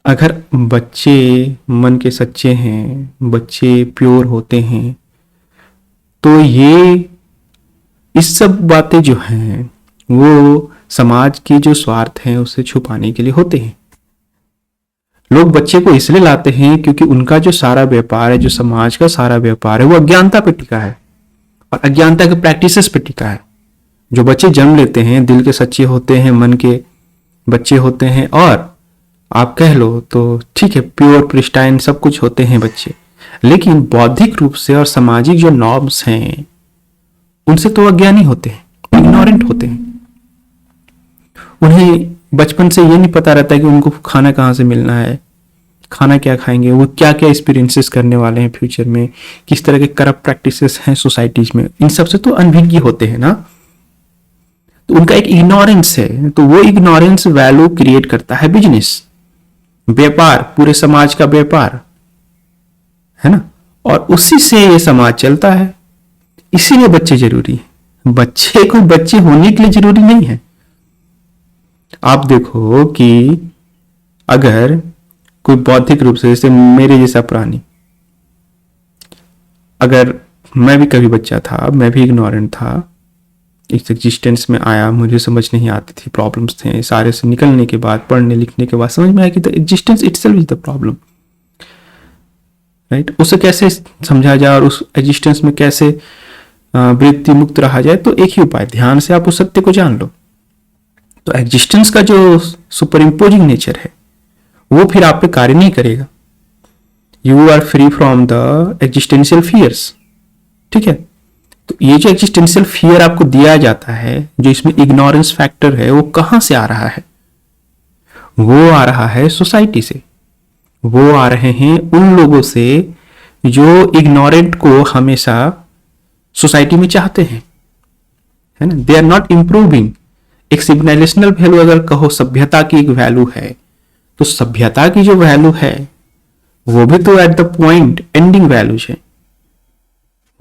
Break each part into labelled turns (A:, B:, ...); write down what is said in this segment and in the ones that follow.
A: अगर बच्चे मन के सच्चे हैं, बच्चे प्योर होते हैं, तो ये इस सब बातें जो हैं वो समाज के जो स्वार्थ हैं उसे छुपाने के लिए होते हैं। लोग बच्चे को इसलिए लाते हैं क्योंकि उनका जो सारा व्यापार है, जो समाज का सारा व्यापार है, वो अज्ञानता पे टिका है और अज्ञानता के प्रैक्टिसेस पे टिका है। जो बच्चे जन्म लेते हैं दिल के सच्चे होते हैं, मन के बच्चे होते हैं, और आप कह लो तो ठीक है, प्योर प्रिस्टाइन सब कुछ होते हैं बच्चे, लेकिन बौद्धिक रूप से और सामाजिक जो नॉर्म्स हैं उनसे तो अज्ञानी होते हैं, इग्नोरेंट होते हैं। उन्हें बचपन से ये नहीं पता रहता कि उनको खाना कहाँ से मिलना है, खाना क्या खाएंगे, वो क्या क्या एक्सपीरियंसेस करने वाले हैं फ्यूचर में, किस तरह के करप्ट प्रैक्टिसेस हैं सोसाइटीज में, इन सब से तो अनभिज्ञ होते हैं ना। तो उनका एक इग्नोरेंस है, तो वो इग्नोरेंस वैल्यू क्रिएट करता है बिजनेस, व्यापार, पूरे समाज का व्यापार है ना, और उसी से ये समाज चलता है। इसीलिए बच्चे जरूरी है। बच्चे को बच्चे होने के लिए जरूरी नहीं है। आप देखो कि अगर कोई बौद्धिक रूप से, जैसे मेरे जैसा प्राणी, अगर मैं भी कभी बच्चा था, मैं भी इग्नोरेंट था, इस एग्जिस्टेंस में आया, मुझे समझ नहीं आती थी, प्रॉब्लम्स थे, सारे से निकलने के बाद, पढ़ने लिखने के बाद समझ में आया कि the existence itself is the problem, right. उसे कैसे समझा जाए और उस एग्जिस्टेंस में कैसे वृत्ति मुक्त रहा जाए, तो एक ही उपाय, ध्यान से आप उस सत्य को जान लो। तो एग्जिस्टेंस का जो सुपर इम्पोजिंग नेचर है वो फिर आप पे कार्य नहीं करेगा। You are free from the existential fears, ठीक है। तो ये जो एग्जिस्टेंशियल फियर आपको दिया जाता है, जो इसमें इग्नोरेंस फैक्टर है, वो कहां से आ रहा है? वो आ रहा है सोसाइटी से, वो आ रहे हैं उन लोगों से जो इग्नोरेंट को हमेशा सोसाइटी में चाहते हैं, है ना। They are not improving. एक सिग्नलेशनल वैल्यू अगर कहो, सभ्यता की एक वैल्यू है, तो सभ्यता की जो वैल्यू है वो भी तो at the point ending values है,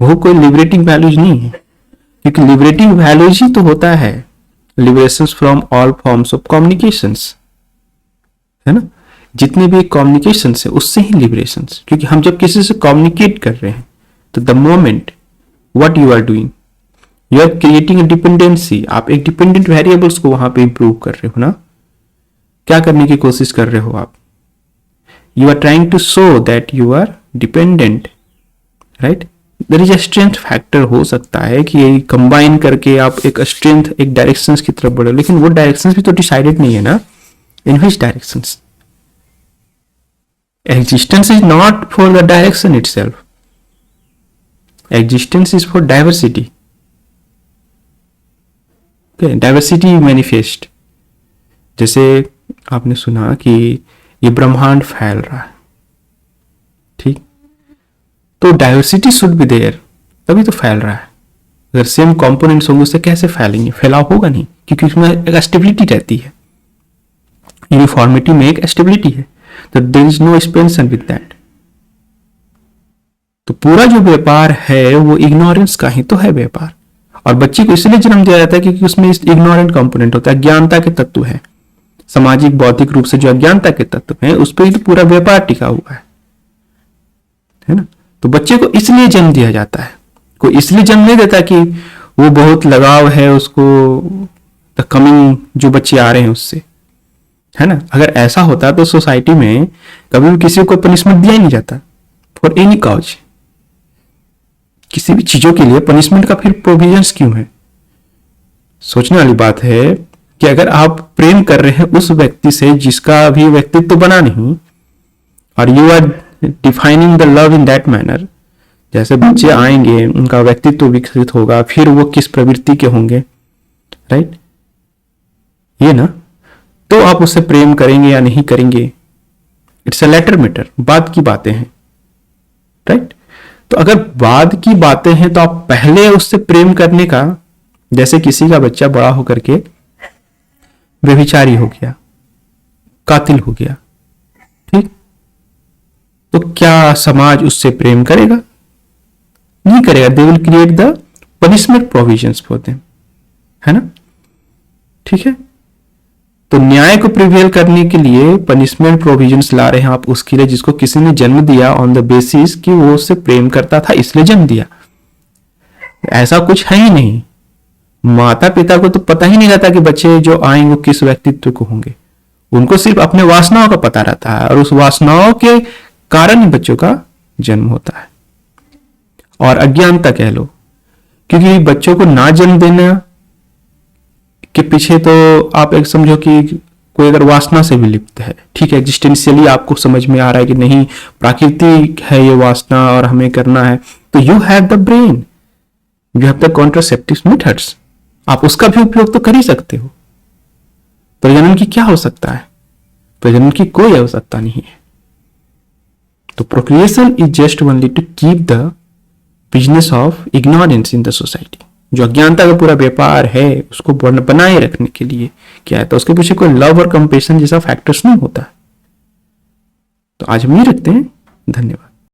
A: वो कोई लिबरेटिंग वैल्यूज नहीं है। क्योंकि लिबरेटिंग वैल्यूज ही तो होता है liberations from all forms of communications, है ना। जितने भी कम्युनिकेशंस है उससे ही लिबरेशंस, क्योंकि हम जब किसी से कम्युनिकेट कर रहे हैं तो the moment what you are doing, you are creating a dependency. आप एक डिपेंडेंट वेरिएबल्स को वहां पे इंप्रूव कर रहे हो ना। क्या करने की कोशिश कर रहे हो आप? You are trying to show that you are dependent, right. There is a strength factor, हो सकता है कि ये कंबाइन करके आप एक स्ट्रेंथ, एक डायरेक्शंस की तरफ बढ़ो, लेकिन वो डायरेक्शंस भी तो डिसाइडेड नहीं है ना, in which directions. Existence is not for the direction itself, existence is for diversity. Okay, diversity manifest. जैसे आपने सुना कि ये ब्रह्मांड फैल रहा है, ठीक, तो डाइवर्सिटी शुड बी देयर, तभी तो फैल रहा है। अगर सेम कंपोनेंट्स होंगे उससे कैसे फैलेंगे? फैलाव होगा नहीं, क्योंकि उसमें एक स्टेबिलिटी रहती है। यूनिफॉर्मिटी में एक स्टेबिलिटी है, तो there is no expansion with that. तो पूरा जो व्यापार है वो इग्नोरेंस का ही तो है व्यापार। और बच्चे को इसलिए जन्म दिया जाता है क्योंकि उसमें इग्नोरेंट कंपोनेंट होता है, अज्ञानता के तत्व है। सामाजिक बौद्धिक रूप से जो अज्ञानता के तत्व हैं उस पर ही तो पूरा व्यापार टिका हुआ है ना। तो बच्चे को इसलिए जन्म दिया जाता है, कोई इसलिए जन्म नहीं देता कि वो बहुत लगाव है उसको द कमिंग जो बच्चे आ रहे हैं उससे, है ना। अगर ऐसा होता तो सोसाइटी में कभी भी किसी को पनिशमेंट दिया ही नहीं जाता फॉर एनी कॉज। किसी भी चीजों के लिए पनिशमेंट का फिर प्रोविजंस क्यों है? सोचने वाली बात है कि अगर आप प्रेम कर रहे हैं उस व्यक्ति से जिसका अभी व्यक्तित्व बना नहीं, और you are defining the love in that manner, जैसे बच्चे आएंगे उनका व्यक्तित्व विकसित होगा, फिर वो किस प्रवृत्ति के होंगे, राइट, ये ना। तो आप उससे प्रेम करेंगे या नहीं करेंगे, इट्स अ लेटर मैटर, बाद की बातें हैं, राइट। तो अगर बाद की बातें हैं तो आप पहले उससे प्रेम करने का, जैसे किसी का बच्चा बड़ा होकर के व्यभिचारी हो गया, कातिल हो गया, ठीक, तो क्या समाज उससे प्रेम करेगा? नहीं करेगा। They will create the punishment provisions for them, है ना, ठीक है। तो न्याय को प्रिवेल करने के लिए पनिशमेंट प्रोविजंस ला रहे हैं आप उसके लिए जिसको किसी ने जन्म दिया ऑन द बेसिस कि वो उससे प्रेम करता था इसलिए जन्म दिया। ऐसा कुछ है ही नहीं। माता पिता को तो पता ही नहीं रहता कि बच्चे जो आएंगे वो किस व्यक्तित्व को होंगे। उनको सिर्फ अपने वासनाओं का पता रहता है और उस वासनाओं के कारण ही बच्चों का जन्म होता है। और अज्ञानता कह लो, क्योंकि बच्चों को ना जन्म देना के पीछे तो आप एक समझो कि कोई अगर वासना से भी लिप्त है, ठीक है, एग्जिस्टेंशियली आपको समझ में आ रहा है कि नहीं प्राकृतिक है ये वासना और हमें करना है, तो you have the brain, you have the contraceptive methods, आप उसका भी उपयोग तो कर ही सकते हो। प्रजनन की क्या हो सकता है? प्रजनन की कोई आवश्यकता नहीं है। तो procreation is just only to keep the business of ignorance in the society. जो अज्ञानता का पूरा व्यापार है उसको बनाए रखने के लिए क्या है, तो उसके पीछे कोई लव और कंपेशन जैसा फैक्टर्स नहीं होता है। तो आज हम ये रखते हैं। धन्यवाद।